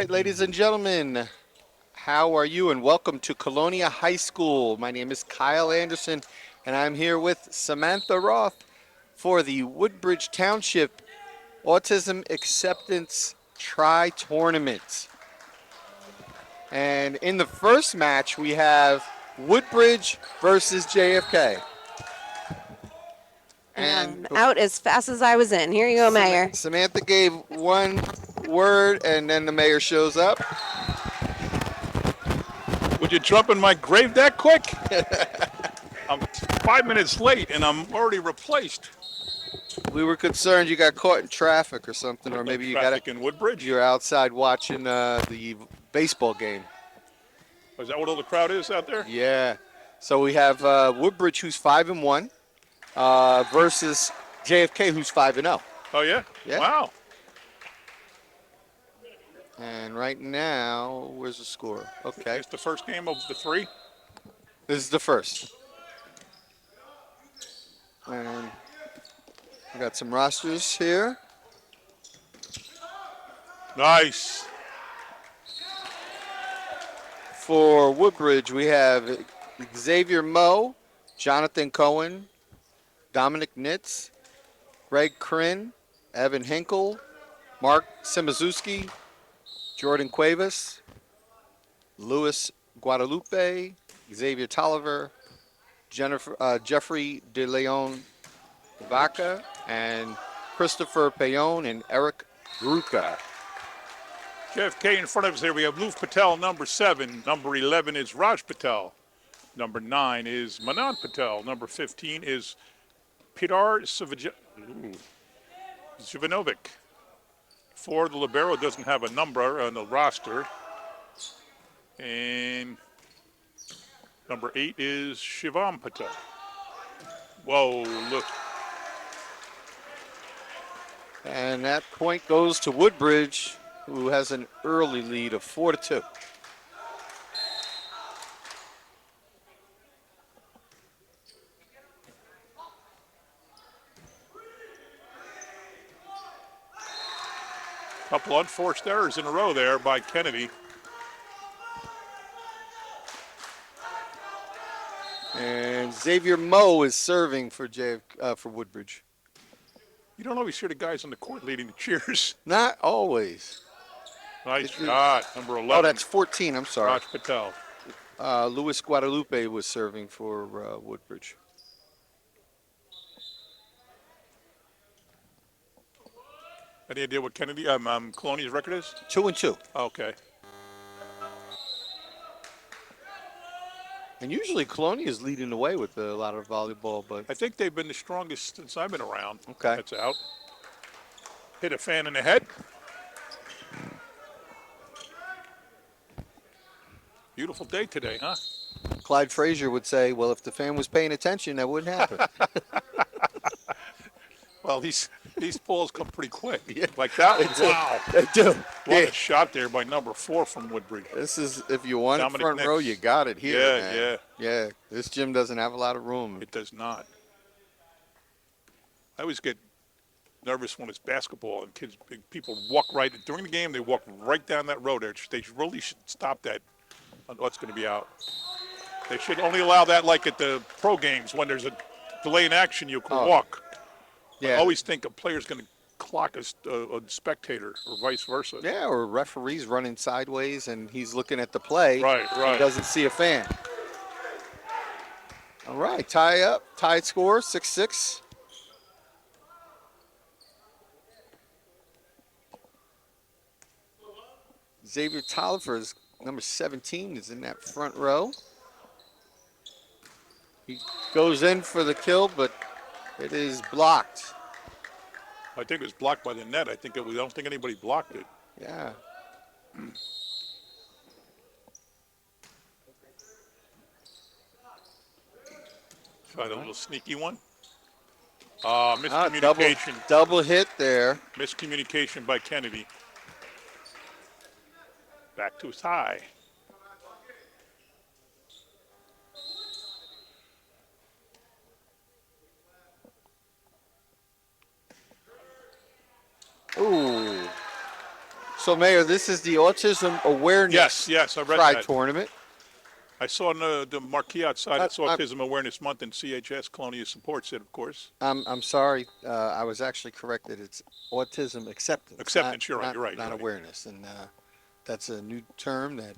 right, ladies and gentlemen, how are you? And welcome to Colonia High School. My name is Kyle Anderson, and I'm here with Samantha Roth for the Woodbridge Township Autism Acceptance Tri-Tournament. And in the first match, we have Woodbridge versus JFK. And I'm out as fast as I was in. Here you go, Mayor. Samantha gave one word, and then the mayor shows up. Would you jump in my grave that quick? I'm 5 minutes late, and I'm already replaced. We were concerned you got caught in traffic or something, or maybe you got in Woodbridge. you're outside watching the baseball game. Is that what all the crowd is out there? Yeah. So we have Woodbridge, who's 5-1, versus JFK, who's 5-0. Oh yeah. Yeah. Wow. And right now, where's the score? Okay. It's the first game of the three. This is the first. And we got some rosters here. Nice. For Woodbridge, we have Xavier Moe, Jonathan Cohen, Dominic Nitz, Greg Kryn, Evan Hinkle, Mark Simazewski, Jordan Cuevas, Luis Guadalupe, Xavier Tolliver, Jeffrey De Leon Vaca, and Christopher Payon and Eric Gruca. JFK in front of us here. We have Luv Patel, number 7. Number 11 is Raj Patel. Number 9 is Manant Patel. Number 15 is Pilar Zivanovic. 4, the libero doesn't have a number on the roster. And number 8 is Shivam Patel. Whoa, look. And that point goes to Woodbridge, who has an early lead of 4-2. Couple unforced errors in a row there by Kennedy. And Xavier Moe is serving for for Woodbridge. You don't always hear the guys on the court leading the cheers. Not always. Nice shot, number 11. Oh, that's 14. I'm sorry. Raj Patel. Luis Guadalupe was serving for Woodbridge. Any idea what Kennedy, Colonia's record is? 2-2. Okay. And usually Colonia is leading the way with a lot of volleyball, but I think they've been the strongest since I've been around. Okay. That's out. Hit a fan in the head. Beautiful day today, huh? Clyde Frazier would say, well, if the fan was paying attention, that wouldn't happen. Well, these balls come pretty quick. Yeah. Like that one. They do. Wow. They do. What Yeah. a shot there by number 4 from Woodbridge. This is, if you want Dominic it front Nix. row, you got it here. Yeah, man. Yeah. This gym doesn't have a lot of room. It does not. I always get nervous when it's basketball and people walk right during the game. They walk right down that road. They really should stop that. What's going to be out? They should only allow that like at the pro games when there's a delay in action. You can walk. Yeah. I always think a player's going to clock a spectator or vice versa. Yeah, or referee's running sideways and he's looking at the play. Right. He doesn't see a fan. All right, tied score, 6-6. Xavier Tolliver, number 17, is in that front row. He goes in for the kill, but it is blocked. I think it was blocked by the net. I don't think anybody blocked it. Yeah. Tried a little sneaky one. Miscommunication. Double hit there. Miscommunication by Kennedy. Back to his high. Ooh. So, Mayor, this is the Autism Awareness Yes, I read Tri that. Tournament. I saw on the marquee outside, it's I'm, Autism Awareness Month, and CHS Colonia supports it, of course. I'm sorry. I was actually corrected. It's autism acceptance, Acceptance, you're right, not right. awareness. And that's a new term that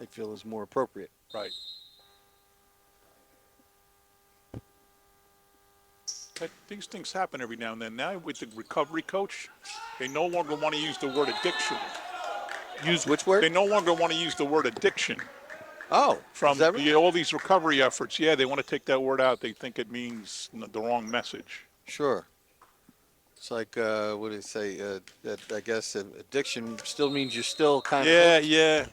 I feel is more appropriate. Right. These things happen every now and then. Now with the recovery coach, they no longer want to use the word addiction. Use which word? They no longer want to use the word addiction Oh, from is that right? all these recovery efforts. Yeah, they want to take that word out. They think it means the wrong message. Sure. It's like, what do they say? That I guess addiction still means you're still kind of hooked. Yeah.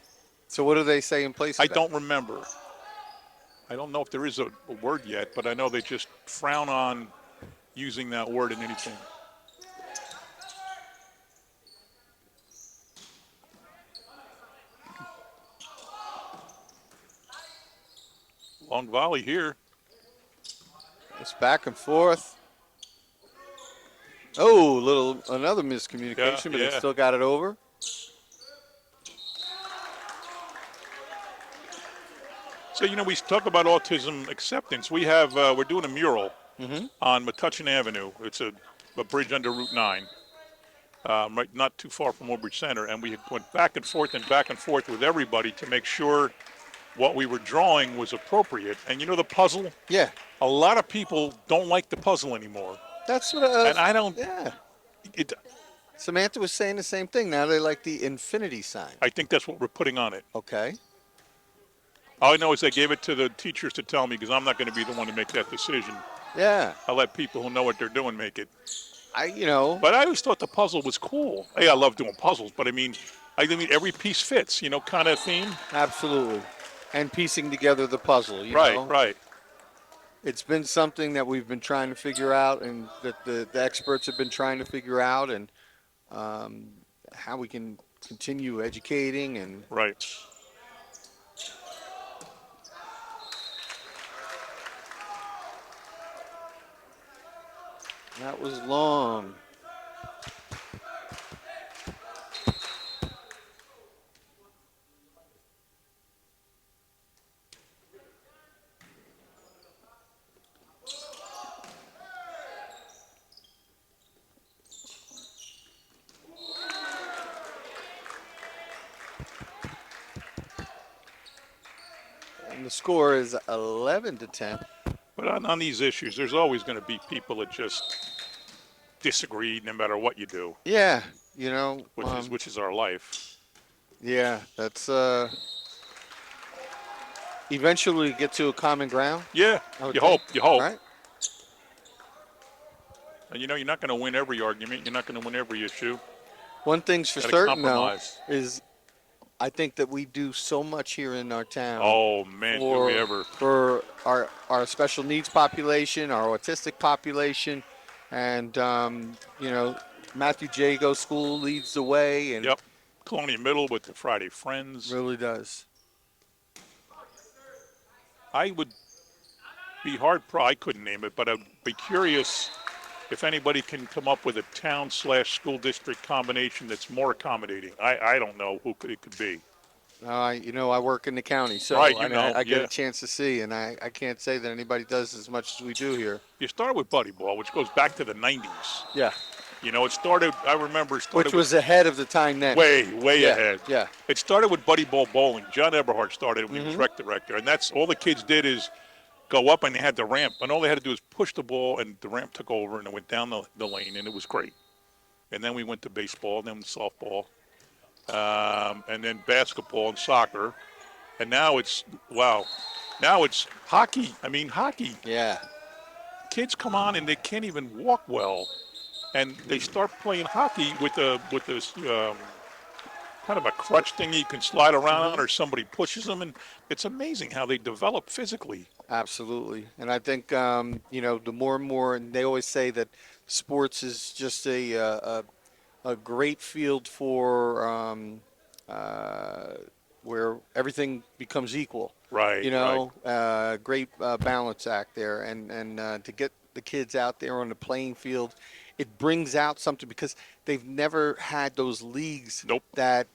So what do they say in place I of that? don't remember. I don't know if there is a word yet, but I know they just frown on using that word in anything. Long volley here. It's back and forth. Oh, another miscommunication, but they Yeah. still got it over. So, we talk about autism acceptance. We're doing a mural on Metuchen Avenue. It's a bridge under Route 9, right, not too far from Woodbridge Center. And we went back and forth with everybody to make sure what we were drawing was appropriate. And the puzzle? Yeah. A lot of people don't like the puzzle anymore. That's what. And I don't. Yeah. It. Samantha was saying the same thing. Now they like the infinity sign. I think that's what we're putting on it. Okay. All I know is I gave it to the teachers to tell me because I'm not going to be the one to make that decision. Yeah. I let people who know what they're doing make it. But But I always thought the puzzle was cool. Hey, I love doing puzzles, but I mean every piece fits, kind of theme. absolutely. And piecing together the puzzle. Right. It's been something that we've been trying to figure out, and that the experts have been trying to figure out, and how we can continue educating and. Right. That was long. And the score is 11-10. But on these issues, there's always going to be people that just disagree no matter what you do, Yeah, which is our life. yeah, that's eventually get to a common ground. Yeah, I would you think, hope. Right? And you're not going to win every argument. You're not going to win every issue. One thing's for Gotta certain, though, compromise. is I think that we do so much here in our town. Oh man, do we ever? For our special needs population, our autistic population, and Matthew Jago School leads the way, and Yep. Colonial Middle with the Friday Friends. really does. I would be I couldn't name it, but I'd be curious if anybody can come up with a town/school district combination that's more accommodating. I don't know who it could be. I work in the county, so Right, I get yeah. a chance to see, and I can't say that anybody does as much as we do here. You start with Buddy Ball, which goes back to the 90s. Yeah, It started, I remember, which was ahead of the time then. way Yeah, ahead. yeah. It started with Buddy Ball bowling. John Eberhard started it when he was rec director, and that's all the kids did is go up and they had the ramp, and all they had to do was push the ball, and the ramp took over, and it went down the lane, and it was great. And then we went to baseball, and then softball, and then basketball and soccer, and now it's hockey. I mean, hockey. Yeah. Kids come on and they can't even walk well, and they start playing hockey with this kind of a crutch thing you can slide around on, or somebody pushes them, and it's amazing how they develop physically. Absolutely. And I think, the more and more, and they always say that sports is just a great field for where everything becomes equal. Right. Great balance act there. And to get the kids out there on the playing field it brings out something because they've never had those leagues Nope. that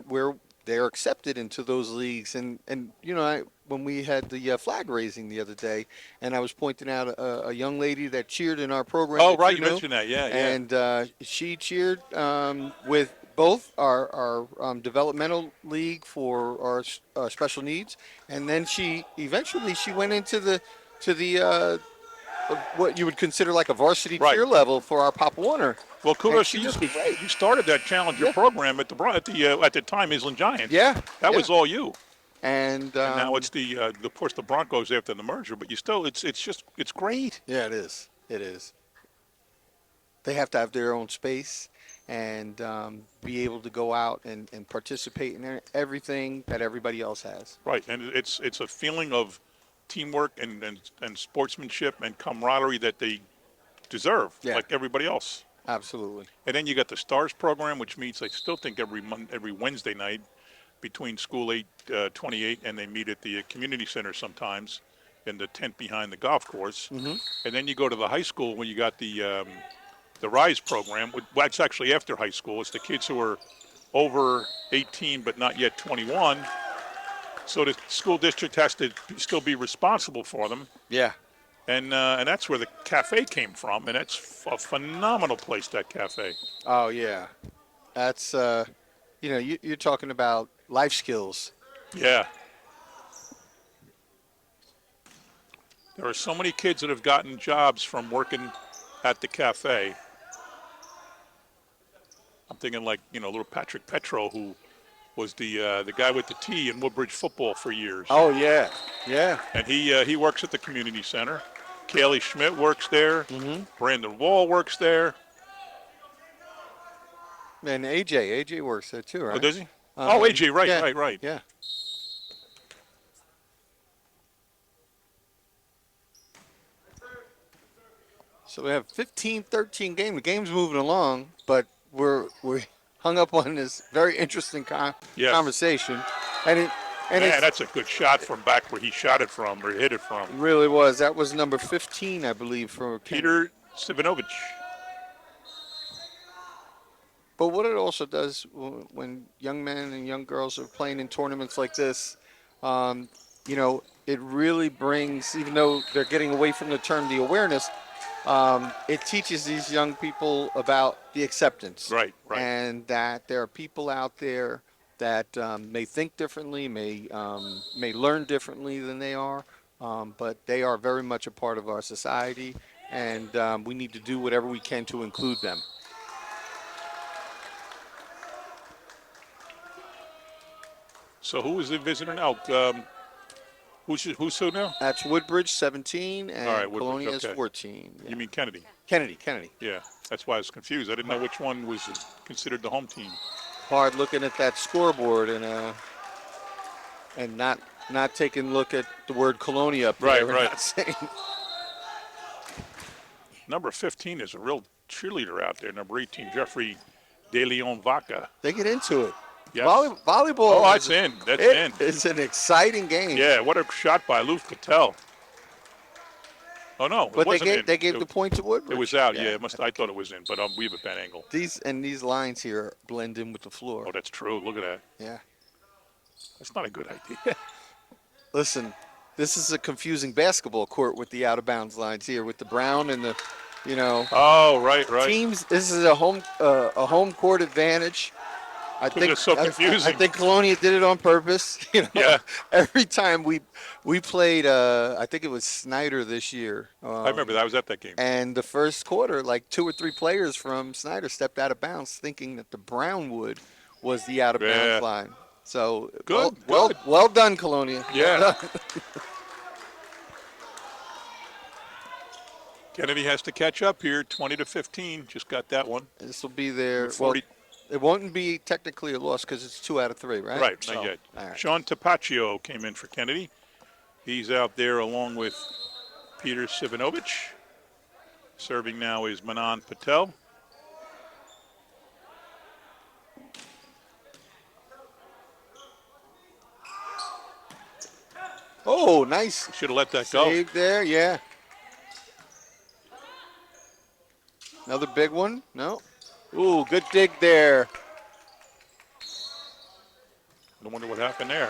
where they're accepted into those leagues. And when we had the flag raising the other day, and I was pointing out a young lady that cheered in our program. Oh, that right, you knew, mentioned that. Yeah, yeah. and she cheered with both our developmental league for our special needs, and then she eventually she went into the what you would consider like a varsity Right. tier level for our Pop Warner. Well, And kudos she to you just because great. you started that Challenger Yeah. program at the time Island Giants. Yeah, That yeah. was all you. And And now it's of course the Broncos after the merger, but you still it's great. yeah, it is. It is. They have to have their own space and be able to go out and participate in everything that everybody else has. Right, and it's a feeling of teamwork and sportsmanship and camaraderie that they deserve, Yeah, like everybody else. absolutely. And then you got the Stars program, which meets I still think every Wednesday night between School 28, and they meet at the community center sometimes in the tent behind the golf course. Mm-hmm. And then you go to the high school where you got the Rise program. Well, it's actually after high school. It's the kids who are over 18 but not yet 21. So the school district has to still be responsible for them. Yeah. And that's where the cafe came from, and it's a phenomenal place, that cafe. Oh yeah. That's you're talking about life skills. Yeah. There are so many kids that have gotten jobs from working at the cafe. I'm thinking like, little Patrick Petro, who was the guy with the T in Woodbridge football for years. Oh yeah. Yeah. And he works at the community center. Kaylee Schmidt works there. Mm-hmm. Brandon Wall works there. And AJ works there too, right? Oh, does he? AJ, right, yeah, right. Yeah. So we have 15-13 game. The game's moving along, but we're hung up on this very interesting Yes. conversation, and it Man, that's a good shot from back where he shot it from or hit it from. really was. That was number 15, I believe, for Peter Sivanovich. But what it also does when young men and young girls are playing in tournaments like this, it really brings, even though they're getting away from the term the awareness, it teaches these young people about the acceptance. Right. And that there are people out there that may think differently, may learn differently than they are, but they are very much a part of our society, and we need to do whatever we can to include them. So who is the visitor now? Who's who now? That's Woodbridge 17 and All right, Woodbridge, Colonia is okay. 14. Yeah. You mean Kennedy? Kennedy. Yeah, that's why I was confused. I didn't know which one was considered the home team. Hard looking at that scoreboard and not taking a look at the word Colonia up there. Right. Not saying. Number 15 is a real cheerleader out there. Number 18, Jeffrey De Leon Vaca. They get into it. Yes. Volleyball. Oh, that's in. That's in. It's an exciting game. Yeah, what a shot by Lou Patel. Oh no, But they gave it, the point to Woodbridge. It was out. Yeah, I thought it was in, but we have a bad angle. These lines here blend in with the floor. Oh, that's true. Look at that. Yeah. That's not a good idea. Listen, this is a confusing basketball court with the out of bounds lines here with the brown and the, Oh, right. teams. This is a home court advantage. I think it's so confusing. I think Colonia did it on purpose. Yeah. Every time we played, I think it was Snyder this year. I remember that. I was at that game. And the first quarter, like 2 or 3 players from Snyder stepped out of bounds, thinking that the Brownwood was the out of bounds line. So Good. Well done, Colonia. Yeah. Kennedy has to catch up here. 20-15. Just got that one. This will be their. 40. Well, it won't be technically a loss because it's 2 out of 3, right? Right, So, not yet. all right. Sean Tapaccio came in for Kennedy. He's out there along with Peter Sivanovich. Serving now is Manan Patel. Oh, nice Should have let that go. save there. Yeah. Another big one. No. Ooh, good dig there. I wonder what happened there.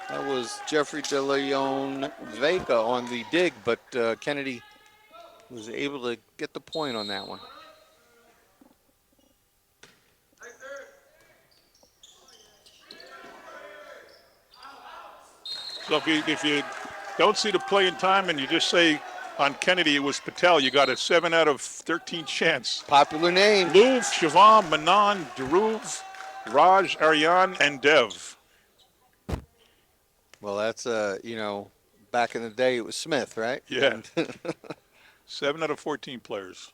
That was Jeffrey De Leon Vega on the dig, but Kennedy was able to get the point on that one. So if you don't see the play in time and you just say on Kennedy it was Patel, you got a 7 out of 13 chance. Popular name. Louv, Shivam, Manan, Dhruv, Raj, Aryan, and Dev. Well, that's, back in the day it was Smith, right? Yeah. 7 out of 14 players.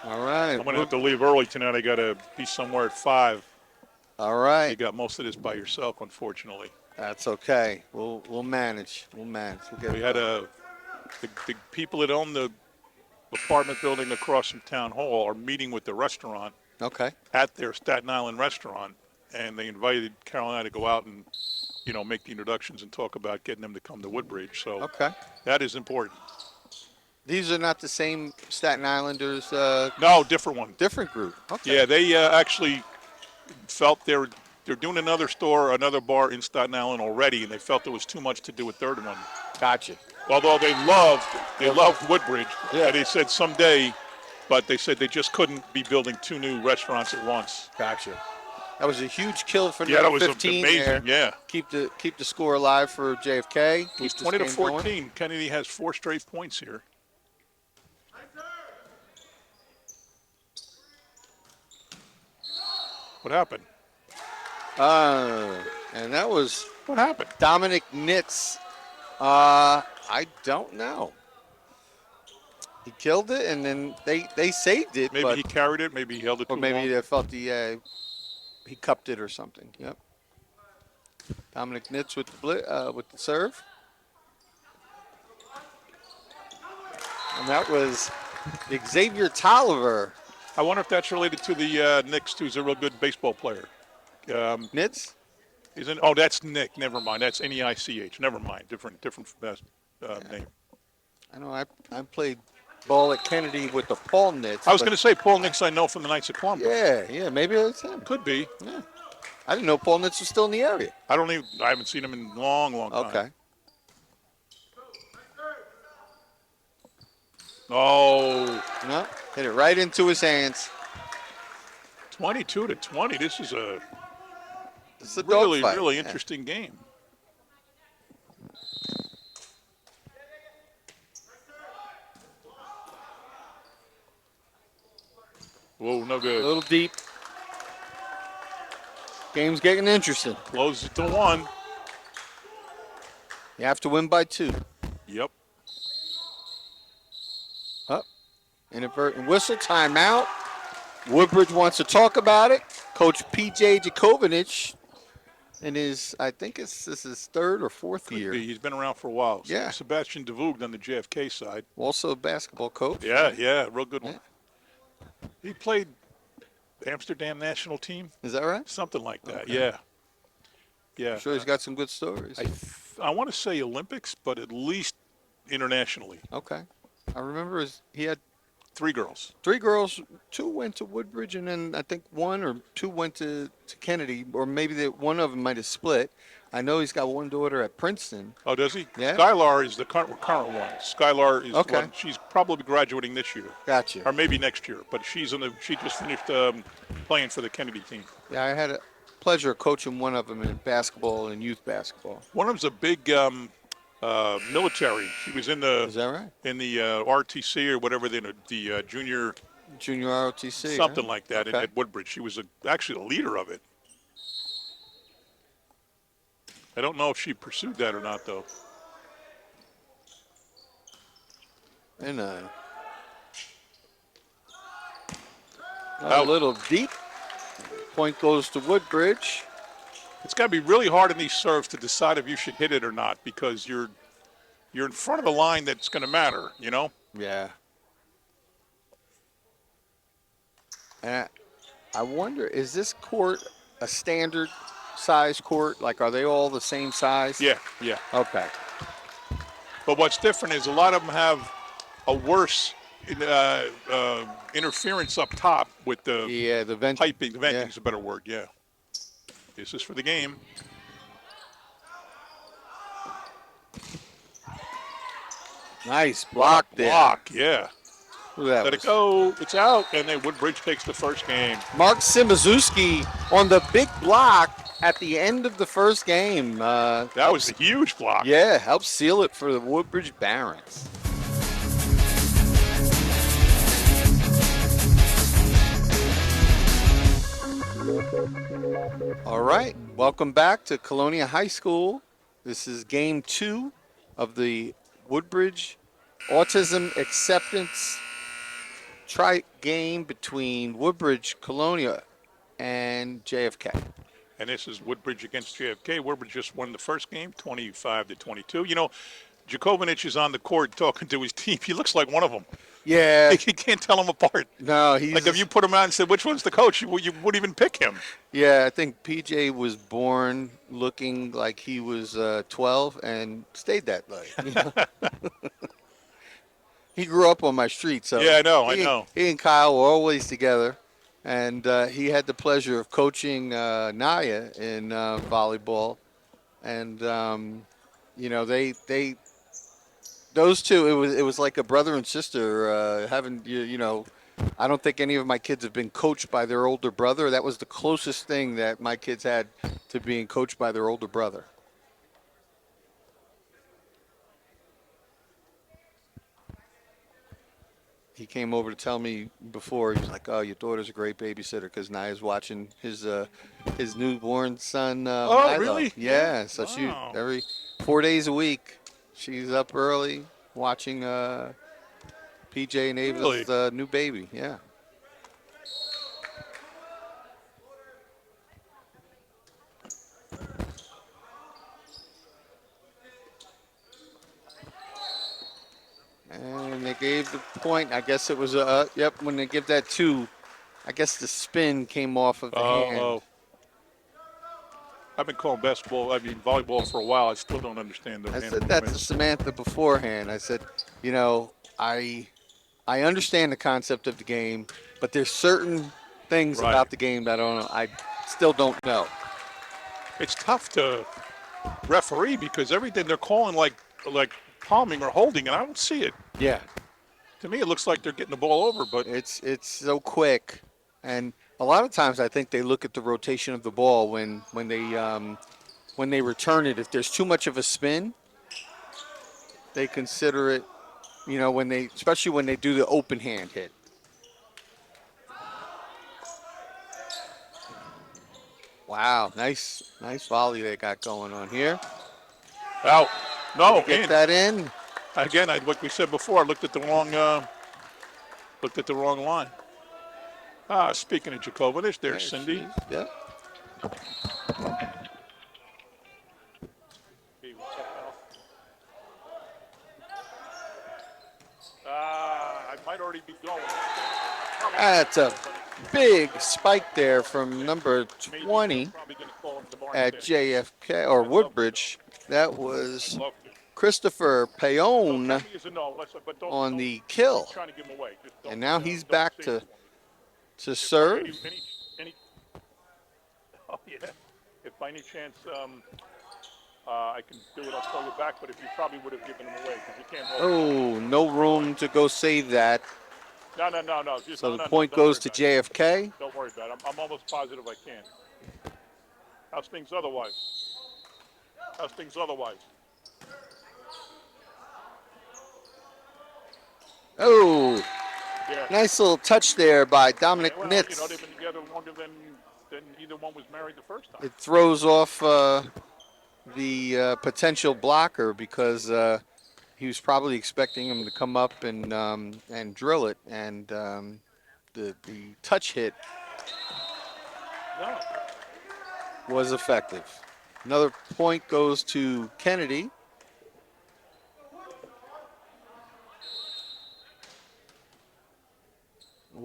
All right. I'm going to have to leave early tonight. I got to be somewhere at 5. All right. You got most of this by yourself, unfortunately. That's okay. We'll manage. We'll get We had the people that own the apartment building across from Town Hall are meeting with the restaurant Okay. at their Staten Island restaurant, and they invited Carol and I to go out and, make the introductions and talk about getting them to come to Woodbridge. So Okay. that is important. These are not the same Staten Islanders. No, different one. Different group. Okay. Yeah, they actually felt they're doing another bar in Staten Island already, and they felt there was too much to do a third one. Gotcha. Although they loved Woodbridge, Yeah. and they said someday, but they said they just couldn't be building 2 new restaurants at once. Gotcha. That was a huge kill for Yeah, that was 15 amazing. there. Yeah, Keep the score alive for JFK. it was Keep 20 to this game 14. going. Kennedy has 4 straight points here. What happened? And that was What happened? Dominic Nitz. I don't know. He killed it, and then they saved it. Maybe but, he carried it. Maybe he held it too or maybe long. they felt he cupped it or something. Yep. Dominic Nitz with the serve. And that was Xavier Tolliver. I wonder if that's related to the Knicks, who's a real good baseball player. Nitz? Oh, that's Nick. Never mind. That's Neich. Never mind. Different name. I know I played ball at Kennedy with the Paul Nitz. I was going to say Paul Nix. I know from the Knights of Columbus. Yeah, maybe it's him. Could be. Yeah. I didn't know Paul Nitz was still in the area. I haven't seen him in a long time. Okay. Oh, No, hit it right into his hands. 22 to 20. This is It's a really, dogfight. really Yeah. interesting game. Whoa, no A good. little deep. Game's getting interesting. Close it to 1. You have to win by 2. Yep. Up. Inadvertent whistle, timeout. Woodbridge wants to talk about it. Coach P.J. Jakovich in this is his 3rd or 4th year. He's been around for a while. Yeah. Sebastian DeVoog on the JFK side. Also a basketball coach. Yeah, real good one. He played Amsterdam national team, Is that right? something like that. Okay. Yeah. I'm sure he's got some good stories. I want to say Olympics, but at least internationally. Okay. I remember he had 3 girls. 3 girls. 2 went to Woodbridge, and then I think 1 or 2 went to Kennedy, or maybe one of them might have split. I know he's got 1 daughter at Princeton. Oh, does he? Yeah. Skylar is the current one. Skylar is Okay. one. She's probably graduating this year, Gotcha. or maybe next year. But she just finished playing for the Kennedy team. Yeah, I had a pleasure of coaching one of them in basketball and youth basketball. One of them's a big military. She was in Is the that right? RTC or whatever the junior Junior ROTC. something huh? like that Okay. at Woodbridge. She was actually the leader of it. I don't know if she pursued that or not, though. And a Out. little deep. Point goes to Woodbridge. It's got to be really hard in these serves to decide if you should hit it or not because you're in front of the line that's going to matter, Yeah. And I wonder, is this court a standard size court? Like, are they all the same size? Yeah, yeah. Okay. But what's different is a lot of them have a worse interference up top with the Yeah, the vent. piping. The venting Yeah. is a better word, yeah. This is for the game. Nice What block a there. block, yeah. Who that Let it was? go. It's out. And then Woodbridge takes the first game. Mark Simazewski on the big block at the end of the first game. That was a huge block. Yeah, helps seal it for the Woodbridge Barons. All right, welcome back to Colonia High School. This is game 2 of the Woodbridge Autism Acceptance game between Woodbridge, Colonia, and JFK. And this is Woodbridge against JFK. Woodbridge just won the first game, 25-22. You know, Jakovich is on the court talking to his team. He looks like one of them. Yeah. He can't tell them apart. No, he's like if you put him out and said, which one's the coach, you wouldn't even pick him. Yeah, I think PJ was born looking like he was 12 and stayed that way. You know? He grew up on my street, so Yeah, I know. He and Kyle were always together, and he had the pleasure of coaching Naya in volleyball, and you know they those two it was like a brother and sister having you know. I don't think any of my kids have been coached by their older brother. That was the closest thing that my kids had to being coached by their older brother. He came over to tell me before. He was like, "Oh, your daughter's a great babysitter because Naya's watching his newborn son." Oh, Milo. really? Yeah. So Wow. she every 4 days a week, she's up early watching PJ and Ava's Really? new baby. Yeah. And they gave the point. I guess it was yep. When they give that 2, I guess the spin came off of the hand. I've been calling volleyball for a while. I still don't understand the I hand said that to movements. Samantha beforehand. I said, you know, I understand the concept of the game, but there's certain things Right. about the game that I still don't know. It's tough to referee because everything they're calling like palming or holding, and I don't see it. Yeah, To me, it looks like they're getting the ball over, but it's so quick, and a lot of times I think they look at the rotation of the ball when they return it. If there's too much of a spin, they consider it. You know, especially when they do the open hand hit. Wow, nice volley they got going on here. out. No, Get in. that in. Again, like we said before, I looked at the wrong line. Speaking of Jakovich, there's Cindy. Yeah. I might already be going. That's a big spike there from number 20 at JFK or Woodbridge. That was Christopher Payon on the kill. And now he's back to serve. Oh, yeah. If by any chance I can do it, I'll call you back. But if you probably would have given him away because you can't hold Oh, no room to go save that. No. So the point goes to JFK. Don't worry about it. I'm almost positive I can. How's things otherwise? Oh, Yeah. nice little touch there by Dominic Well, Nitz. they've been together longer than either one was married the first time. It throws off the potential blocker because he was probably expecting him to come up and drill it, and the touch hit No. was effective. Another point goes to Kennedy.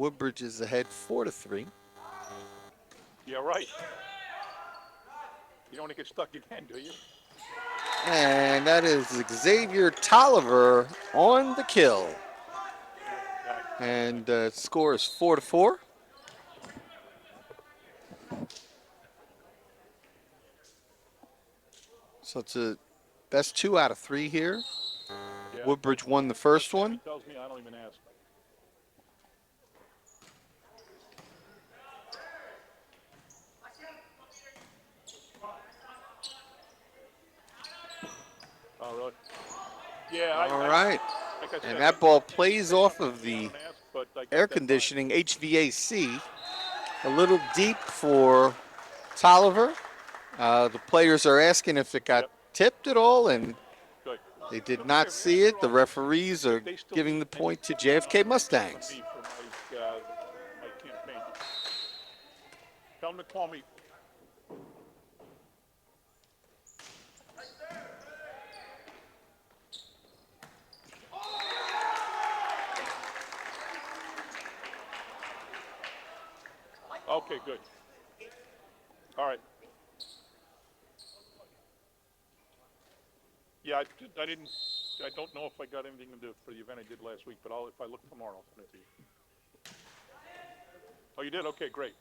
Woodbridge is ahead 4-3. Yeah, right. You don't want to get stuck again, do you? And that is Xavier Tolliver on the kill. And score is 4-4. So it's a best 2 out of 3 here. Yeah, Woodbridge won the first one. He tells me I don't even ask. Oh, really? Yeah. All right. Like I said, And that ball plays off of I the don't ask, but I got air that vibe. conditioning, HVAC. A little deep for Tolliver. The players are asking if it got Yep. tipped at all, and Good. they did not see it. The referees are They still giving need the point to JFK from Mustangs. me for my campaign. Tell them to call me. Okay, good. All right. Yeah, I didn't. I don't know if I got anything to do for the event I did last week, but if I look tomorrow, I'll send it to you. Oh, you did? Okay, great.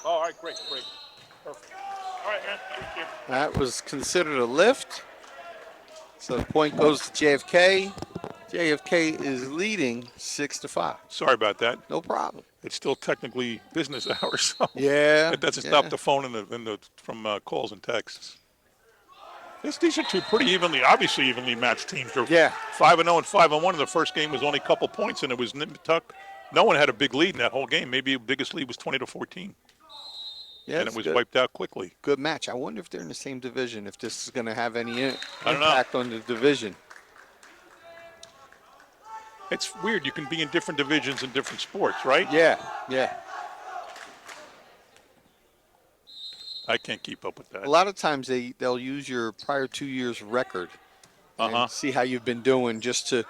Oh, all right, great. Perfect. All right, man. Thank you. That was considered a lift. So the point goes to JFK. JFK is leading 6-5. Sorry about that. No problem. It's still technically business hours, so Yeah. it doesn't yeah. stop the phone from calls and texts. These are two pretty obviously evenly matched teams. They're Yeah. 5-0 and 5-1. And the first game was only a couple points, and it was nip tuck. No one had a big lead in that whole game. Maybe the biggest lead was 20-14, Yeah, and it was wiped out quickly. Good match. I wonder if they're in the same division, if this is going to have any I don't know. impact on the division. It's weird. You can be in different divisions in different sports, right? Yeah. I can't keep up with that. A lot of times they'll use your prior 2 years record and see how you've been doing, just to,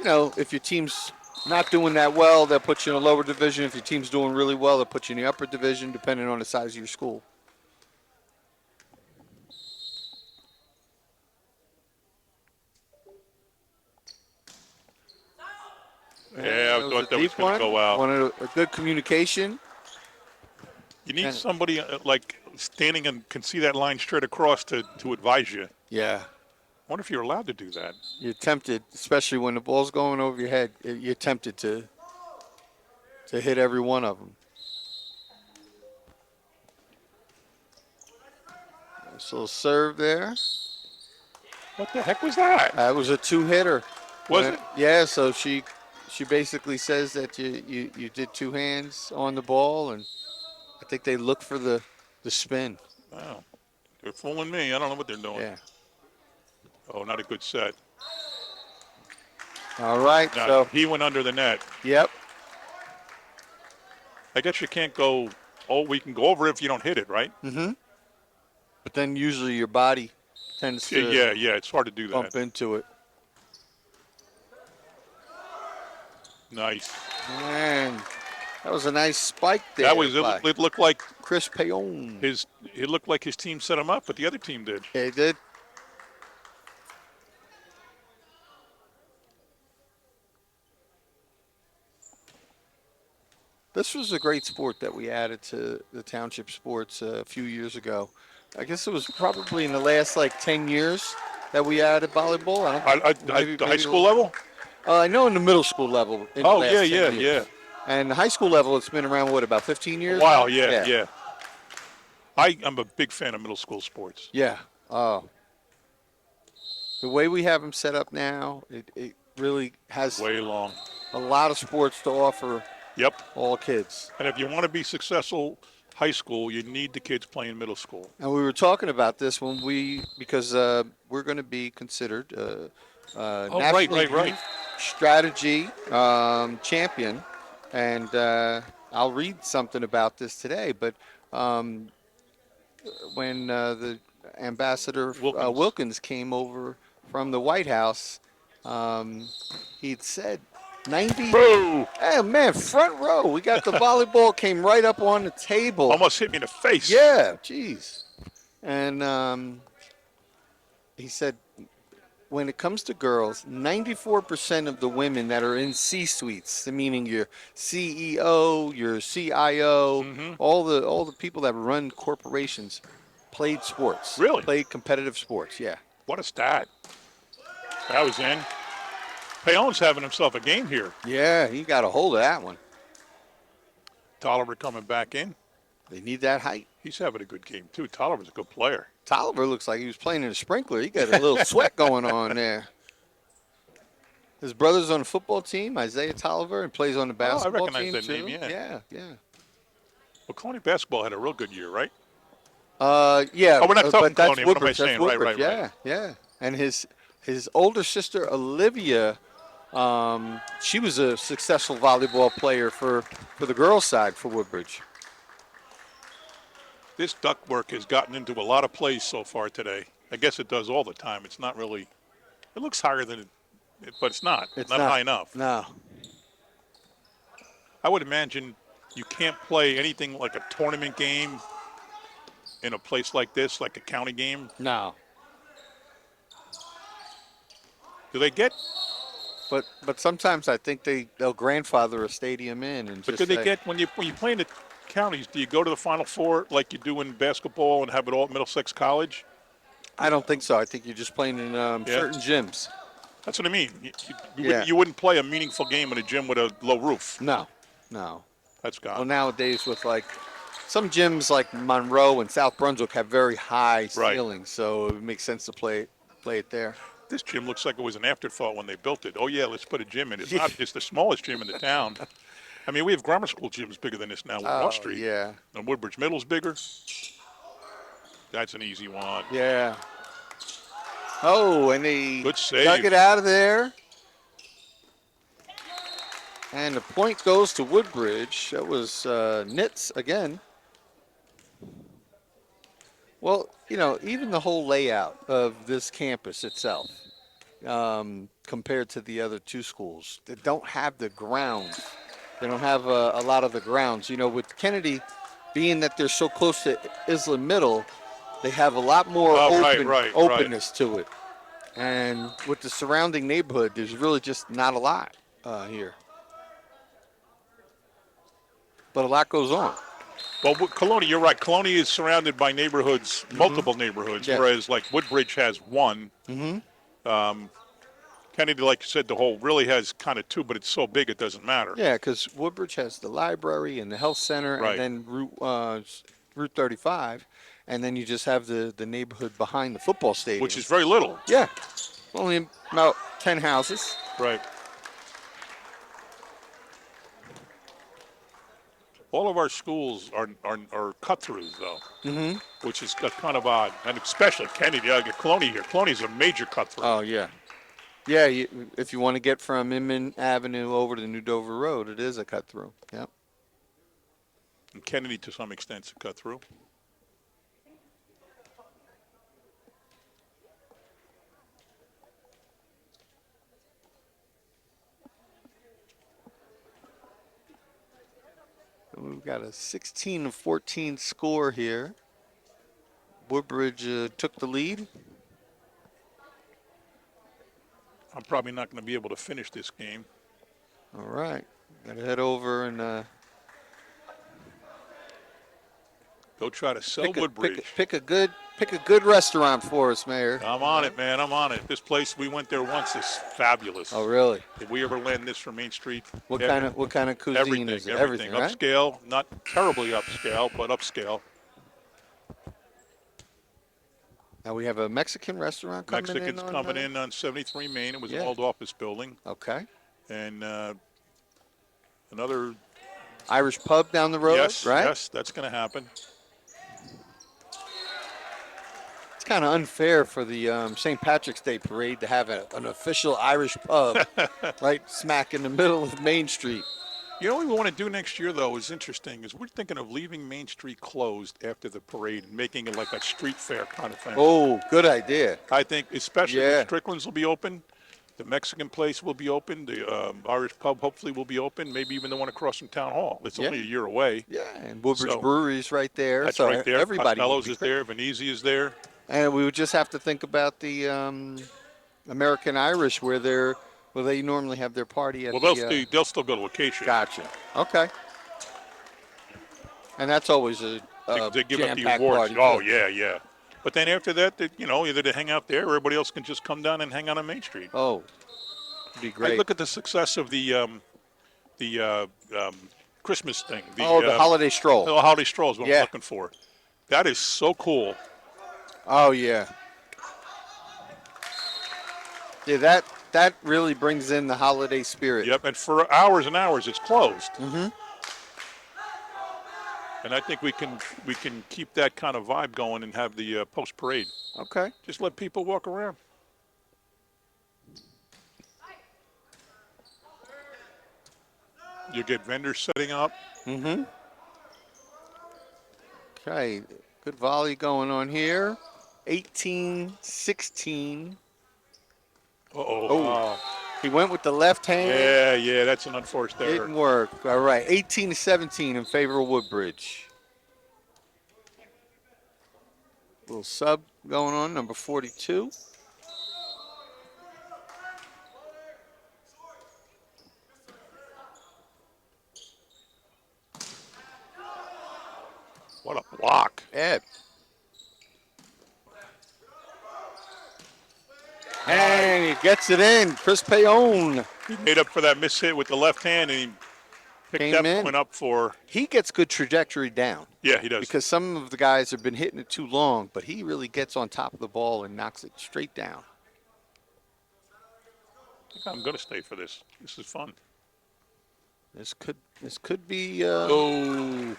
if your team's not doing that well, they'll put you in a lower division. If your team's doing really well, they'll put you in the upper division, depending on the size of your school. Yeah, I thought that was going to go out. Wanted a good communication. You need somebody like standing and can see that line straight across to advise you. Yeah. I wonder if you're allowed to do that. You're tempted, especially when the ball's going over your head. You're tempted to hit every one of them. Nice little serve there. What the heck was that? That was a 2-hitter. Was it? Yeah. So she basically says that you did 2 hands on the ball, and I think they look for the spin. Wow. They're fooling me. I don't know what they're doing. Yeah. Oh, not a good set. All right. No, so he went under the net. Yep. I guess you can't go. Oh, we can go over it if you don't hit it, right? Mm-hmm. But then usually your body tends to yeah. It's hard to do that. bump into it. Nice. Man, that was a nice spike there. That was it. Looked like Chris Payon. It looked like his team set him up, but the other team did. They did. This was a great sport that we added to the township sports a few years ago. I guess it was probably in the last 10 years that we added volleyball. The high school level? I know in the middle school level. Oh, yeah. And the high school level, it's been around, about 15 years? A while, yeah. I'm a big fan of middle school sports. Yeah. Oh. The way we have them set up now, it really has way long. A lot of sports to offer. Yep. All kids. And if you want to be successful high school, you need the kids playing middle school. And we were talking about this because we're going to be considered national right. strategy champion. And I'll read something about this today. But when the Ambassador Wilkins came over from the White House, he'd said 90. Boo! Hey, man, front row. We got the volleyball came right up on the table. Almost hit me in the face. Yeah, jeez. And he said, when it comes to girls, 94% of the women that are in C-suites, meaning your CEO, your CIO, all the people that run corporations, played sports. Really? Played competitive sports, yeah. What a stat. That was in. Payone's having himself a game here. Yeah, he got a hold of that one. Tolliver coming back in. They need that height. He's having a good game, too. Tolliver's a good player. Tolliver looks like he was playing in a sprinkler. He got a little sweat going on there. His brother's on the football team, Isaiah Tolliver, and plays on the basketball recognize team that too. name, yeah. Yeah. Well, Colony basketball had a real good year, right? Yeah. Oh, we're not talking but that's Colony. What am I Woodbridge. That's saying? Right, Woodbridge. right, Yeah, right. yeah. And his older sister Olivia, she was a successful volleyball player for the girls' side for Woodbridge. This ductwork has gotten into a lot of plays so far today. I guess it does all the time. It's not really. It looks higher than it, but it's not. It's not high enough. No. I would imagine you can't play anything like a tournament game in a place like this, like a county game. No. Do they get? But sometimes I think they'll grandfather a stadium in and But just do they say, get when you play in the counties? Do you go to the Final Four like you do in basketball and have it all at Middlesex College? I don't think so. I think you're just playing in certain gyms. That's what I mean. Yeah. You wouldn't play a meaningful game in a gym with a low roof. No. That's gone. Well, nowadays with like some gyms like Monroe and South Brunswick have very high ceilings, so it makes sense to play it there. This gym looks like it was an afterthought when they built it. Oh, yeah, let's put a gym in. It's not just the smallest gym in the town. I mean, we have grammar school gyms bigger than this now on Wall Street. Yeah. And Woodbridge Middle's bigger. That's an easy one. Yeah. Oh, and they Good save. dug it out of there. And the point goes to Woodbridge. That was Nitz again. Well, even the whole layout of this campus itself, compared to the other two schools, they don't have the grounds. They don't have a lot of the grounds. With Kennedy, being that they're so close to Isla Middle, they have a lot more openness to it. And with the surrounding neighborhood, there's really just not a lot here. But a lot goes on. Well, Colony, you're right. Colony is surrounded by neighborhoods, multiple neighborhoods, whereas like Woodbridge has one. Kennedy, like you said, the whole really has kind of two, but it's so big it doesn't matter. Yeah, because Woodbridge has the library and the health center, and then Route 35, and then you just have the neighborhood behind the football stadium, Which is very little. Yeah, only about 10 houses. Right. All of our schools are cut-throughs, though, which is kind of odd, and especially Kennedy. I get Colony here. Colony's a major cut-through. Oh, yeah. Yeah, if you want to get from Inman Avenue over to the New Dover Road, it is a cut-through. Yep. And Kennedy, to some extent, is a cut-through. We've got a 16-14 score here. Woodbridge took the lead. I'm probably not going to be able to finish this game. All right. Got to head over and go try to sell Woodbridge. Pick a good restaurant for us, Mayor. I'm on it, man. I'm on it. This place, we went there once, is fabulous. Oh, really? Did we ever land this from Main Street? What kind of cuisine is it? Everything. Right? Upscale, not terribly upscale, but upscale. Now we have a Mexican restaurant coming in. Mexicans coming in on 73 Main. It was an old office building. Okay. And another Irish pub down the road, right? Yes, that's going to happen. It's kind of unfair for the St. Patrick's Day parade to have an official Irish pub right smack in the middle of Main Street. You know what we want to do next year, though, is interesting, is we're thinking of leaving Main Street closed after the parade and making it like a street fair kind of thing. Oh, good idea. I think especially the Strickland's will be open. The Mexican place will be open. The Irish pub hopefully will be open. Maybe even the one across from Town Hall. It's Yeah. only a year away. Yeah, and Woodbridge So, Brewery's right there. That's so right there. everybody would Costello's be is great. there. Venezia is there. And we would just have to think about the American Irish where they normally have their party at Well, the. they'll still go to Acacia. Gotcha. Okay. And that's always They give out the jam-packed awards. party. Oh, too. yeah. But then after that, either they hang out there or everybody else can just come down and hang out on Main Street. Oh, it'd be great. Look at the success of the Christmas thing. The holiday stroll. The holiday stroll is what Yeah. I'm looking for. That is so cool. Oh, yeah. Yeah, that really brings in the holiday spirit. Yep, and for hours and hours it's closed. Mm-hmm. And I think we can keep that kind of vibe going and have the post parade. Okay. Just let people walk around. You get vendors setting up. Mm-hmm. Okay, good volley going on here. 18-16. Uh-oh. Oh, he went with the left hand. Yeah, that's an unforced error. Didn't work. All right, 18-17 in favor of Woodbridge. Little sub going on, number 42. What a block. Ed. And he gets it in. Chris Payon. He made up for that miss hit with the left hand, and he picked that one up for. He gets good trajectory down. Yeah, he does. Because some of the guys have been hitting it too long, but he really gets on top of the ball and knocks it straight down. I think I'm going to stay for this. This is fun. This could be. Oh.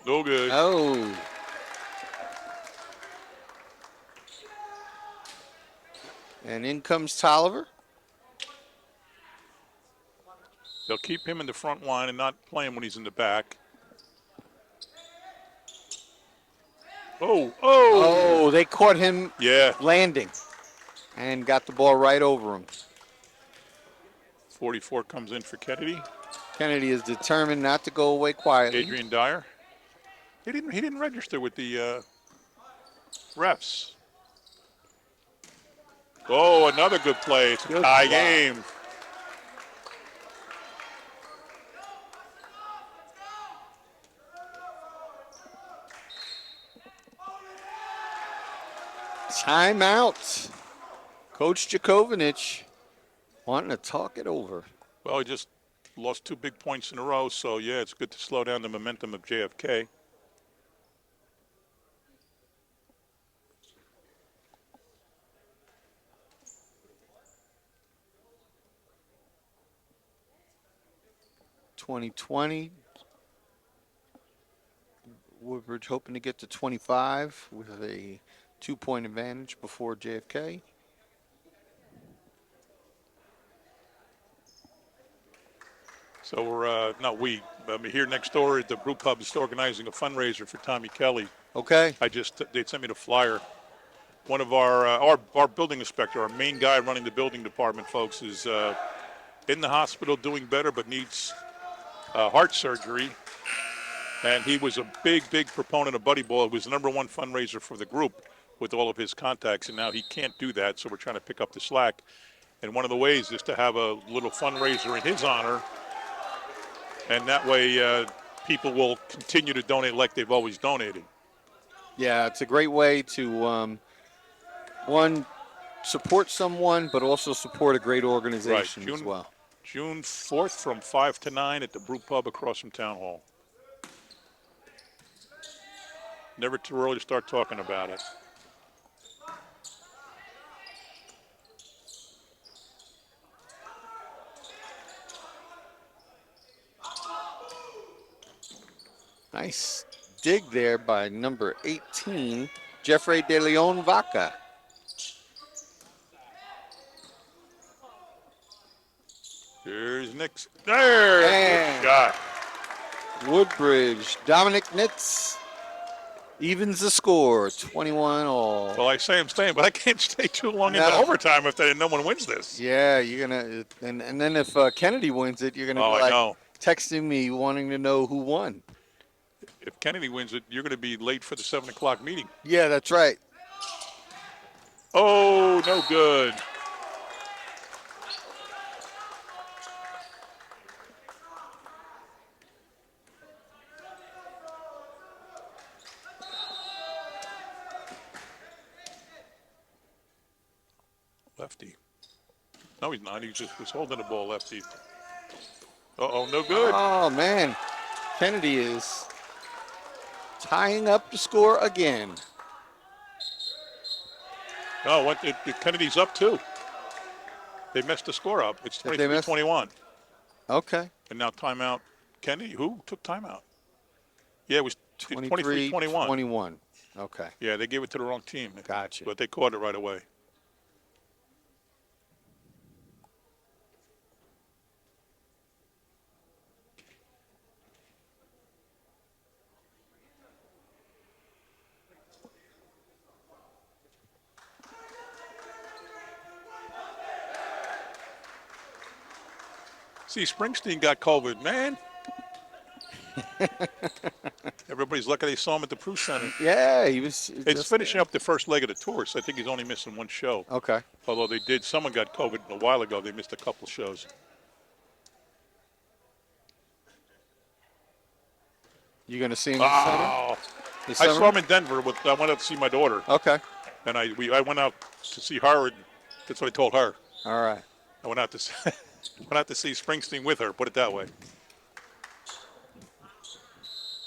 No good. Oh. And in comes Tolliver. They'll keep him in the front line and not play him when he's in the back. Oh, they caught him Yeah. landing and got the ball right over him. 44 comes in for Kennedy. Kennedy is determined not to go away quietly. Adrian Dyer. He didn't register with the refs. Oh, another good play. It's a tie game. Timeout. Coach Jakovich wanting to talk it over. Well, he just lost 2 big points in a row, so yeah, it's good to slow down the momentum of JFK. .2020. Woodbridge hoping to get to 25 with a 2-point advantage before JFK. So we're here next door at the Brew Pub is organizing a fundraiser for Tommy Kelly. Okay. They sent me the flyer. One of our building inspector, our main guy running the building department, folks, is in the hospital doing better, but needs heart surgery. And he was a big proponent of Buddy Ball. It was the #1 fundraiser for the group with all of his contacts, and now he can't do that, so we're trying to pick up the slack. And one of the ways is to have a little fundraiser in his honor, and that way people will continue to donate like they've always donated. Yeah, it's a great way to, one, support someone, but also support a great organization as well. June 4th from 5 to 9 at the Brew Pub across from Town Hall. Never too early to start talking about it. Nice dig there by number 18, Jeffrey De Leon Vaca. Nick's. There, And good shot. Woodbridge, Dominic Nitz evens the score, 21 all. Well, I say I'm staying, but I can't stay too long into No. overtime if no one wins this. Yeah, you're gonna, and then if Kennedy wins it, you're gonna Oh, be I like know. texting me wanting to know who won. If Kennedy wins it, you're going to be late for the 7 o'clock meeting. Yeah, that's right. Oh, no good. Lefty. No, he's not. He just was holding the ball lefty. Uh-oh, no good. Oh man, Kennedy is tying up the score again. Oh, Kennedy's up, too. They messed the score up. It's Did they miss? 23-21. Okay. And now timeout. Kennedy, who took timeout? Yeah, it was 23-21. 21. Okay. Yeah, they gave it to the wrong team. Gotcha. But they caught it right away. See, Springsteen got COVID, man. Everybody's lucky they saw him at the Prue Center. Yeah, he was. It's finishing up the first leg of the tour, so I think he's only missing one show. Okay. Although someone got COVID a while ago. They missed a couple shows. You gonna see him Oh, this I summer? saw him in Denver. I went out to see my daughter, Okay. and I went out to see her. And that's what I told her. All right. I went out to see Springsteen with her. Put it that way.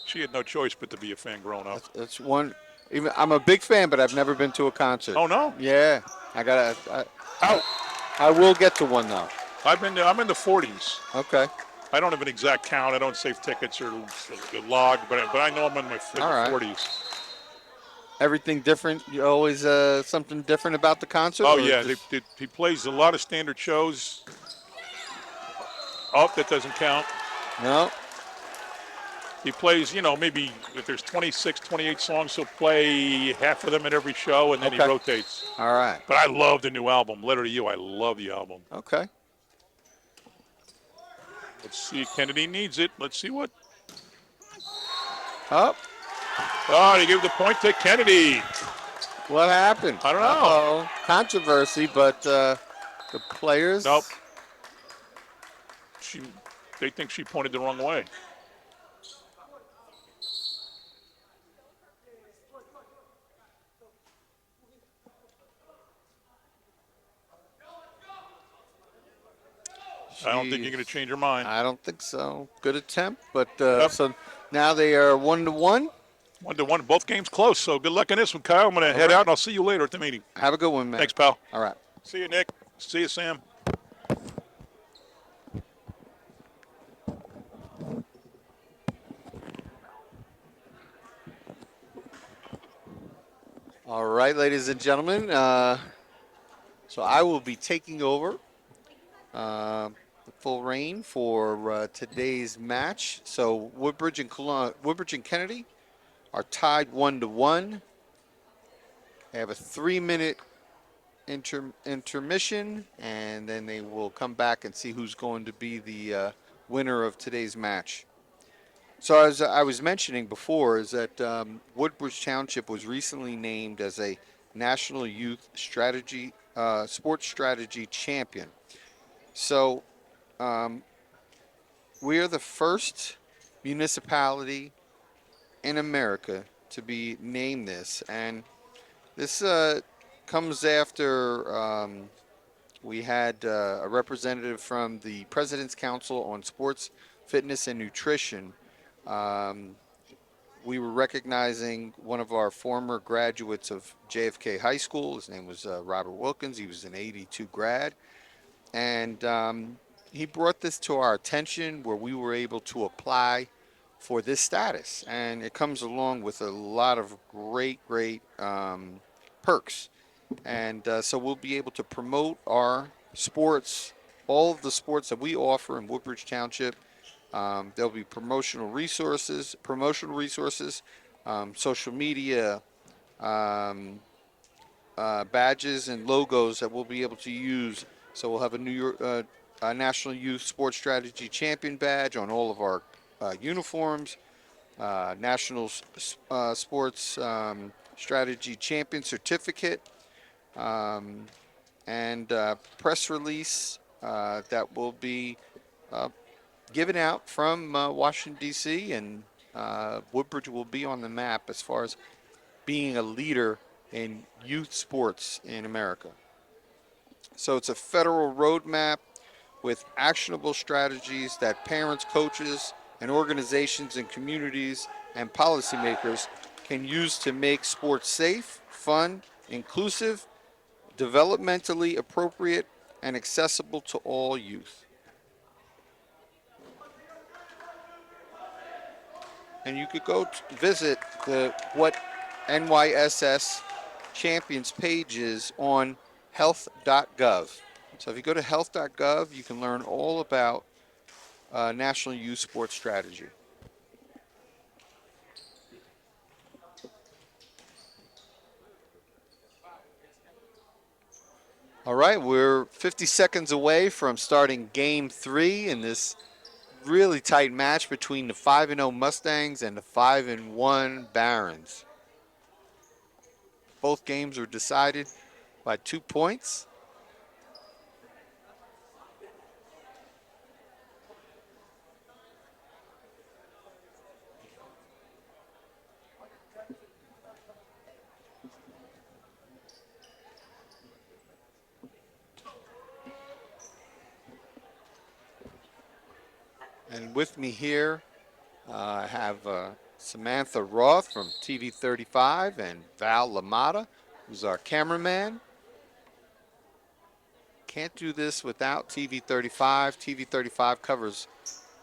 She had no choice but to be a fan growing up. That's one. Even I'm a big fan, but I've never been to a concert. Oh no! Yeah, I will get to one though. I'm in the 40s. Okay. I don't have an exact count. I don't save tickets or log, but I know I'm in my All right. 40s. Everything different. You always something different about the concert. Oh or yeah, just- he plays a lot of standard shows. Oh, that doesn't count. No. He plays, maybe if there's 26, 28 songs, he'll play half of them at every show, and then he Okay. rotates. All right. But I love the new album. Letter to You, I love the album. Okay. Let's see. Kennedy needs it. Let's see what. Oh, Oh, he gave the point to Kennedy. what happened? I don't know. Uh-oh. Controversy, but the players. Nope. They think she pointed the wrong way. I don't think you're going to change your mind. I don't think so. Good attempt, but Yep. so now they are 1-1. 1-1. Both games close, so good luck in this one, Kyle. I'm going to head out, and I'll see you later at the meeting. Have a good one, man. Thanks, pal. All right. See you, Nick. See you, Sam. All right, ladies and gentlemen. So I will be taking over the full reign for today's match. So Woodbridge and Kennedy are tied 1-1. They have a 3-minute intermission, and then they will come back and see who's going to be the winner of today's match. So as I was mentioning before, is that Woodbridge Township was recently named as a National Youth Strategy Sports Strategy Champion. So we are the first municipality in America to be named this, and this comes after we had a representative from the President's Council on Sports, Fitness, and Nutrition. We were recognizing one of our former graduates of JFK High School. His name was Robert Wilkins. He was an 82 grad. And he brought this to our attention where we were able to apply for this status. And it comes along with a lot of great perks. And so we'll be able to promote our sports all of the sports that we offer in Woodbridge Township. There'll be promotional resources, social media, um, badges and logos that we'll be able to use. So we'll have a New York National Youth Sports Strategy Champion badge on all of our uniforms, National Sports Strategy Champion certificate, um, and press release that will be uh, given out from Washington, D.C., and Woodbridge will be on the map as far as being a leader in youth sports in America. So it's a federal roadmap with actionable strategies that parents, coaches, and organizations and communities and policymakers can use to make sports safe, fun, inclusive, developmentally appropriate, and accessible to all youth. And you could go visit the what NYSS champions pages on health.gov. So if you go to health.gov, you can learn all about National Youth Sports Strategy. All right, we're 50 seconds away from starting game 3 in this really tight match between the 5-0 Mustangs and the 5-1 Barons. Both games were decided by 2 points. And with me here, I have Samantha Roth from TV 35 and Val Lamata, who's our cameraman. Can't do this without TV 35. TV 35 covers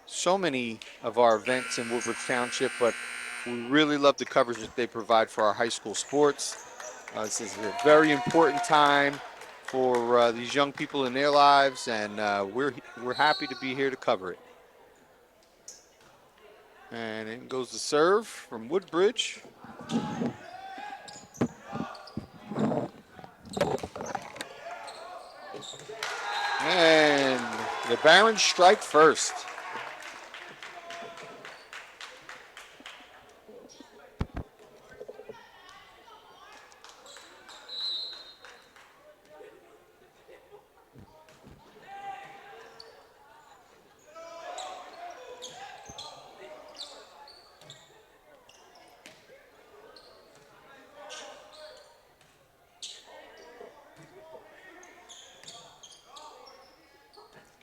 so many of our events in Woodbridge Township, but we really love the coverage that they provide for our high school sports. This is a very important time for these young people in their lives, and we're happy to be here to cover it. And in goes the serve from Woodbridge. And the Barons strike first.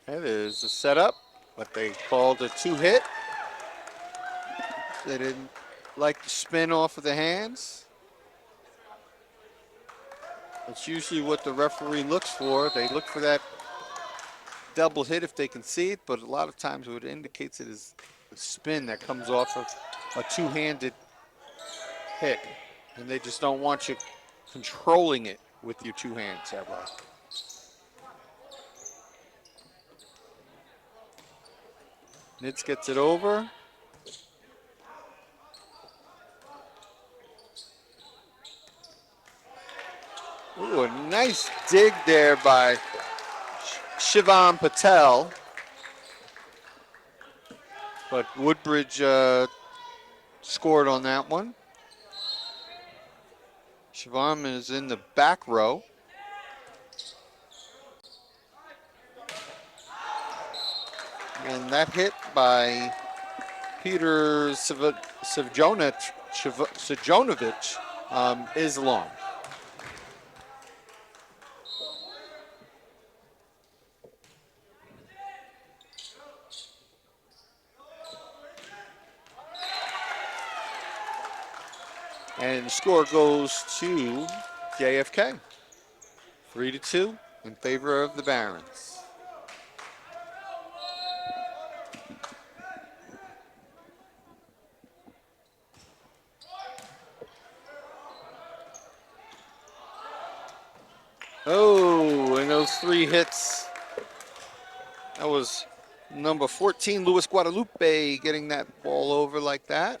It is a setup, but they called a 2-hit. They didn't like the spin off of the hands. That's usually what the referee looks for. They look for that double hit if they can see it, but a lot of times what it indicates it is the spin that comes off of a two-handed hit. And they just don't want you controlling it with your two hands that way. Nitz gets it over. Ooh, a nice dig there by Shivam Patel. But Woodbridge scored on that one. Shivam is in the back row. And that hit by Peter Savjonovich is long. And the score goes to JFK, 3-2 in favor of the Barons. Oh, and those 3 hits That was number 14, Luis Guadalupe, getting that ball over like that.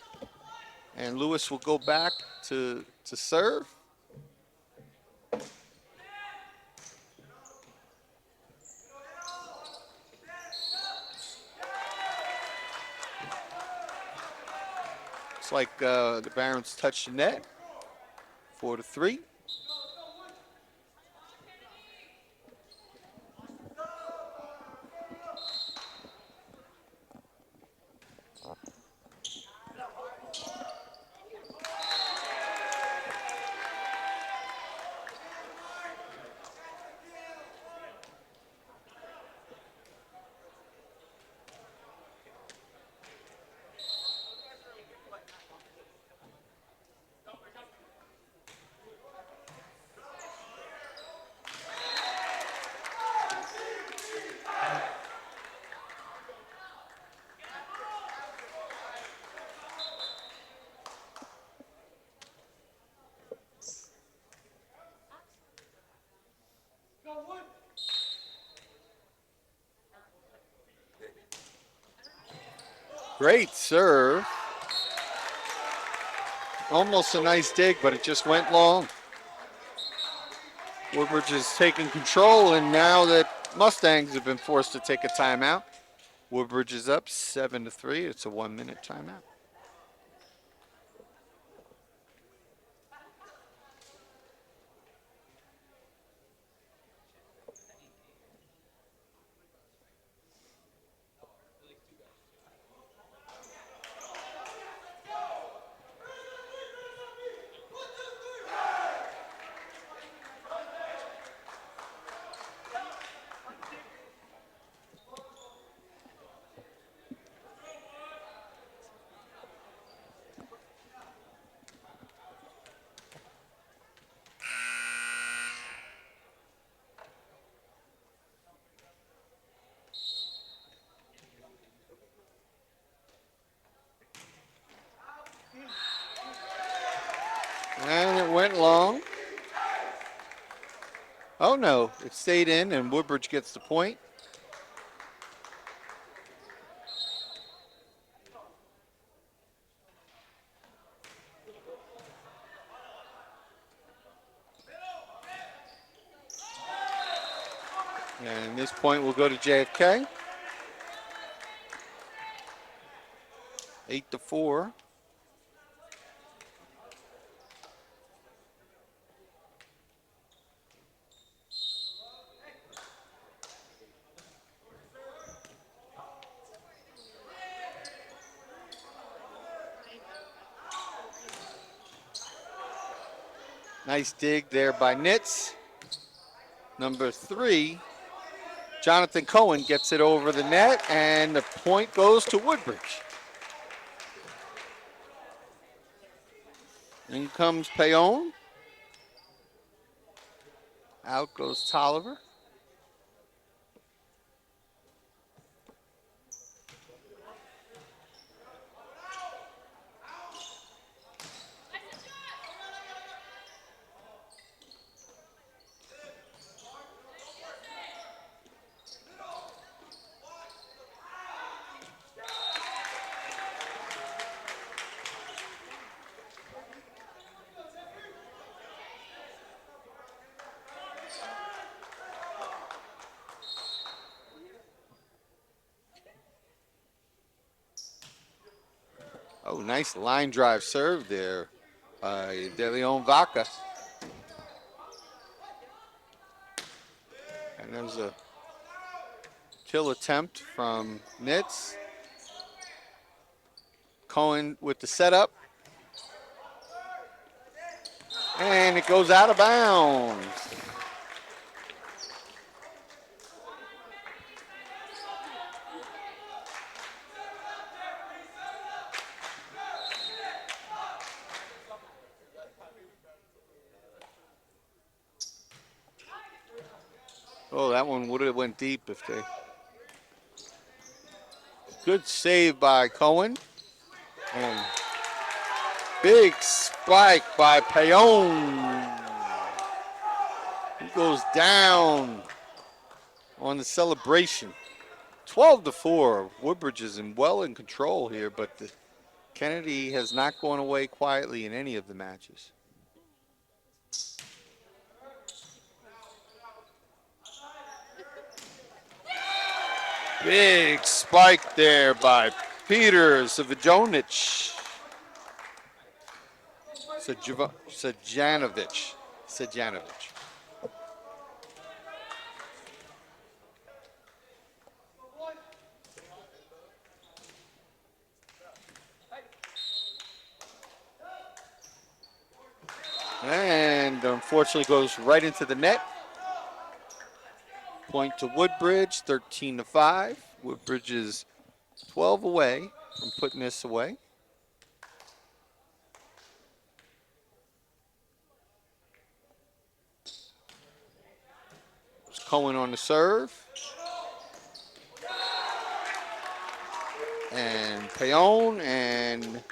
And Luis will go back to serve. Looks like the Barons touched the net. 4-3. Great serve. Almost a nice dig, but it just went long. Woodbridge is taking control, and now that Mustangs have been forced to take a timeout, Woodbridge is up 7-3. It's a 1-minute timeout. And it went long. Oh no, it stayed in, and Woodbridge gets the point. And this point will go to JFK. 8-4. Nice dig there by Nitz. Number 3, Jonathan Cohen gets it over the net, and the point goes to Woodbridge. In comes Payon. Out goes Tolliver. Oh, nice line drive serve there by De Leon Vaca. And there's a kill attempt from Nitz. Cohen with the setup. And it goes out of bounds. Oh, that one would have went deep if they... Good save by Cohen. And big spike by Payon. He goes down on the celebration. 12-4. Woodbridge is well in control here, but Kennedy has not gone away quietly in any of the matches. Big spike there by Peter Savajonic. Sajanovic. And unfortunately goes right into the net. Point to Woodbridge, 13-5. Woodbridge is 12 away from putting this away. Cohen on the serve. And Payon and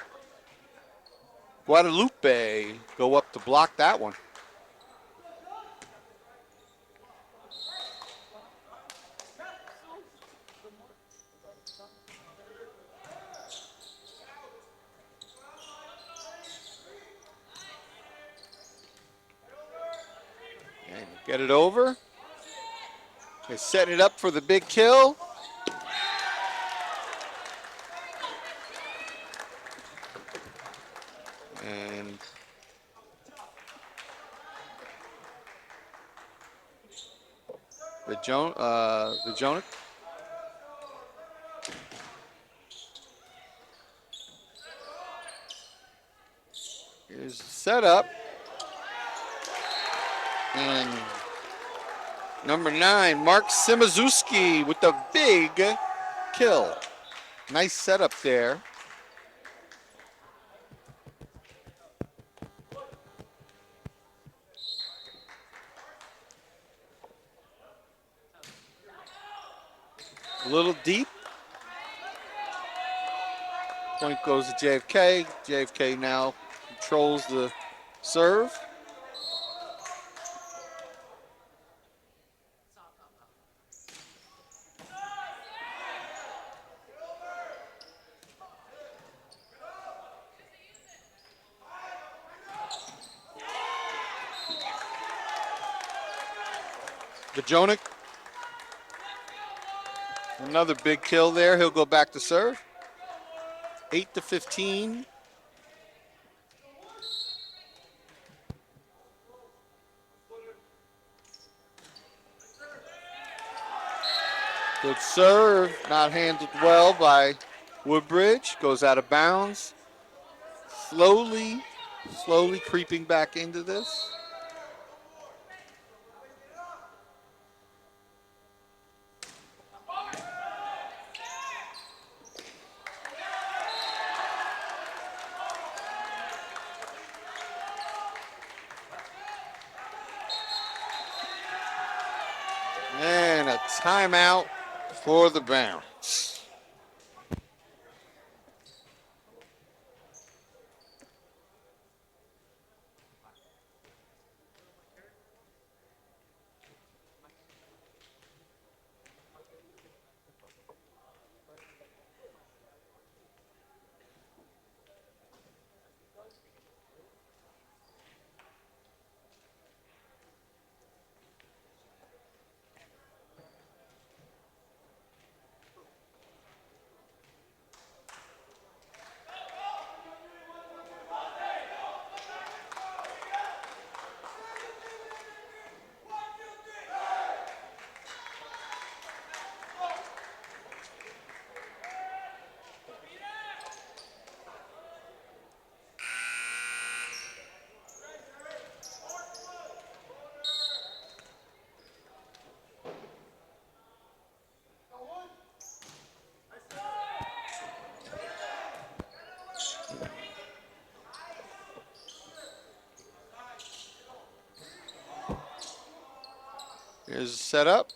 Guadalupe go up to block that one. And get it over. They're setting it up for the big kill. And the Jonic. Here's the setup. And number 9, Mark Simazewski with the big kill. Nice setup there. A little deep. Point goes to JFK. JFK now controls the serve. Vajonic. Another big kill there. He'll go back to serve. 8-15. Good serve, not handled well by Woodbridge. Goes out of bounds. Slowly creeping back into this. And a timeout for the bounce. Here's the setup.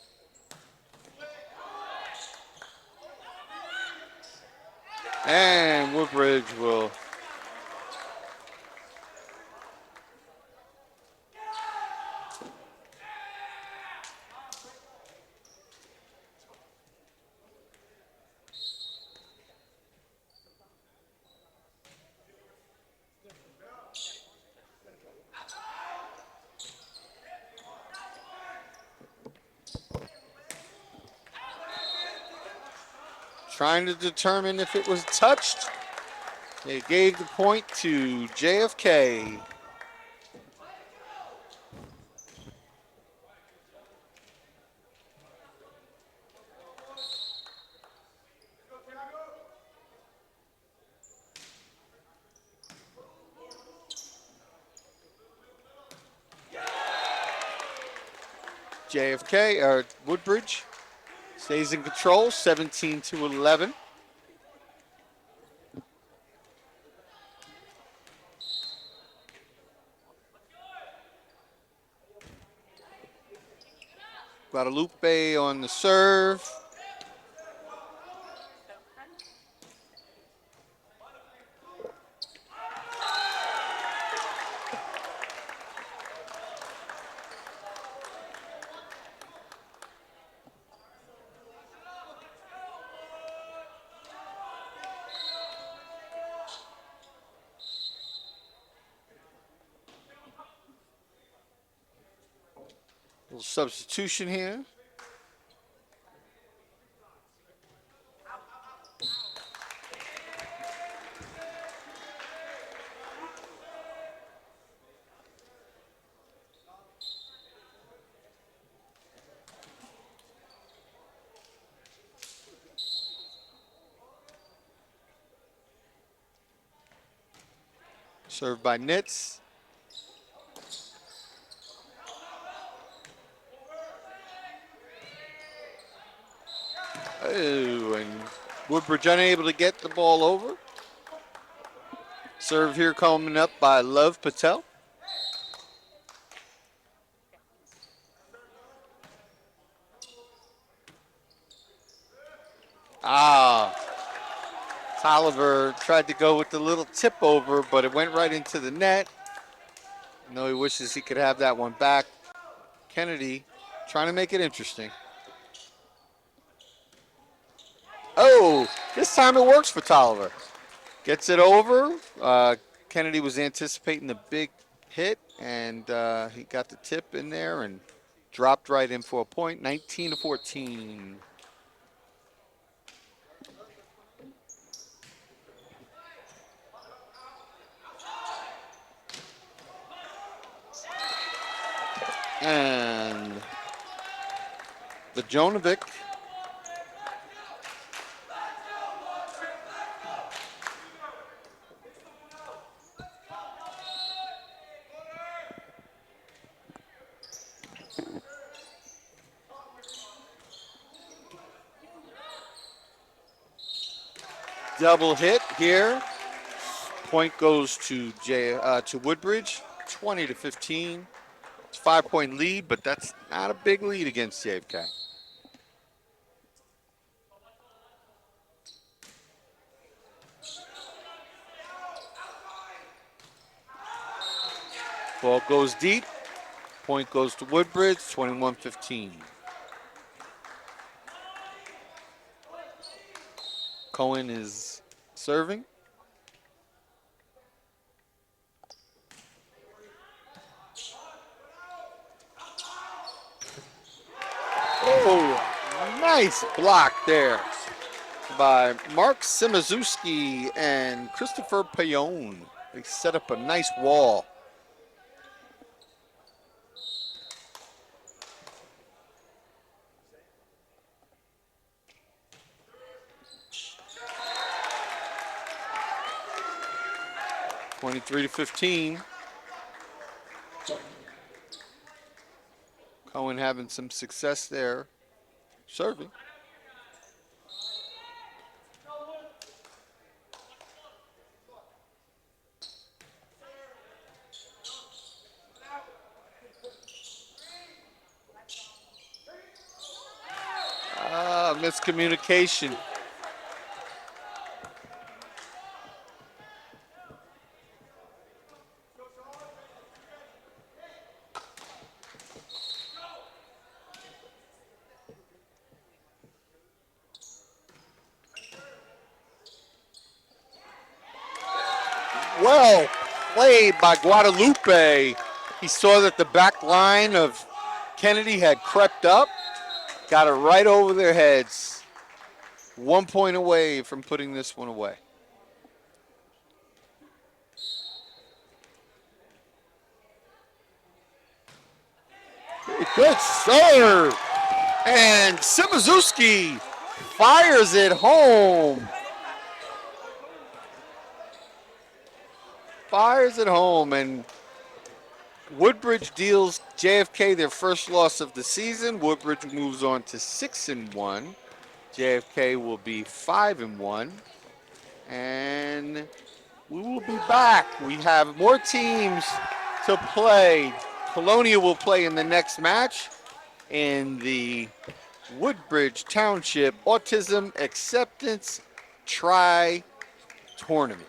And Woodbridge will trying to determine if it was touched. They gave the point to JFK. JFK, or Woodbridge, stays in control, 17-11. Guadalupe on the serve. Little substitution here. Served by Nitz. Oh, and Woodbridge unable to get the ball over. Serve here coming up by Love Patel. Tolliver tried to go with the little tip over, but it went right into the net. I know he wishes he could have that one back. Kennedy trying to make it interesting. Oh, this time it works for Tolliver. Gets it over. Kennedy was anticipating the big hit, and he got the tip in there and dropped right in for a point, 19-14. And the Jonovic double hit here. Point goes to Woodbridge, 20-15. It's a 5-point lead, but that's not a big lead against JFK. Ball goes deep. Point goes to Woodbridge, 21-15. Cohen is serving. Oh, nice block there by Mark Simazewski and Christopher Payone. They set up a nice wall. (23-15). Cohen having some success there, serving. Miscommunication. Well played by Guadalupe. He saw that the back line of Kennedy had crept up, got it right over their heads. 1 point away from putting this one away. Good serve. And Simizuski fires it home. Fires it home, and Woodbridge deals JFK their first loss of the season. Woodbridge moves on to 6-1. JFK will be 5-1. And we will be back. We have more teams to play. Colonia will play in the next match in the Woodbridge Township Autism Acceptance Tri Tournament.